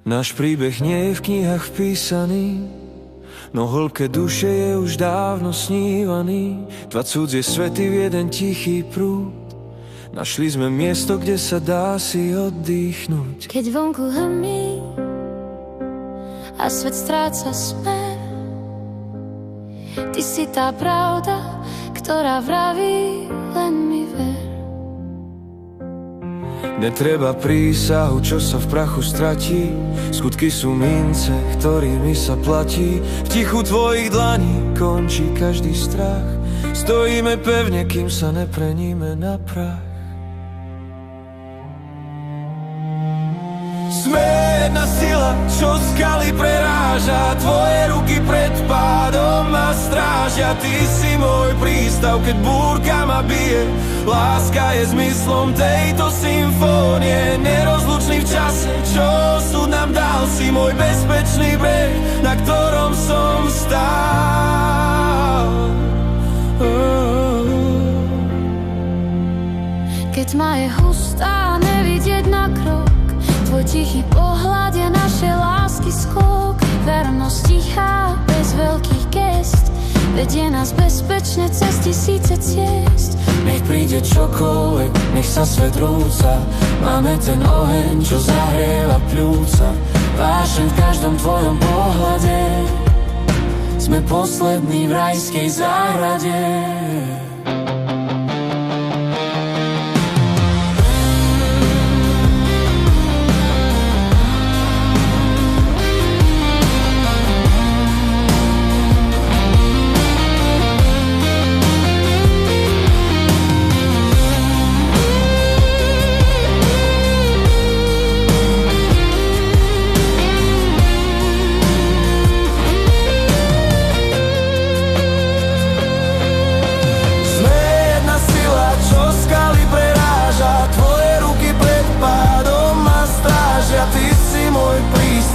Náš príbeh nie je v knihách vpísaný, no hĺbke duše je už dávno snívaný. Dva cudzie svety v jeden tichý prúd, našli sme miesto, kde sa dá si oddychnúť. Keď vonku hrmí a svet stráca smer, ty si tá pravda, ktorá vraví, len mi ver. Netreba prísahu, čo sa v prachu stratí, skutky sú mince, ktorými sa platí. V tichu tvojich dlaní končí každý strach, stojíme pevne, kým sa nepreníme na prach. Sme jedna sila, čo skaly preráža, tvoje ruky pred pádom ma strážia. Ty si môj prístav, keď búrka ma bije, láska je zmyslom tejto symfónie. Nerozlučný v čase, čo súd nám dal, si môj bezpečný breh, na ktorom som stál. Keď tma je hustá, nevidieť na krok, tvoj tichý pohľad je naše lásky skok. Vernosť tichá, bez veľkých gest, vedie nás bezpečne cez tisíce ciest. Nech príde čokoľvek, nech sa svet rúca, máme ten oheň, čo zahrieva pľúca. Vášeň v každom tvojom pohľade, sme poslední v rajskej záhrade.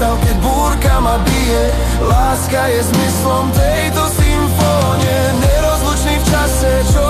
Keď búrka ma bije, láska je zmyslom tejto symfónie. Nerozlučný v čase, čo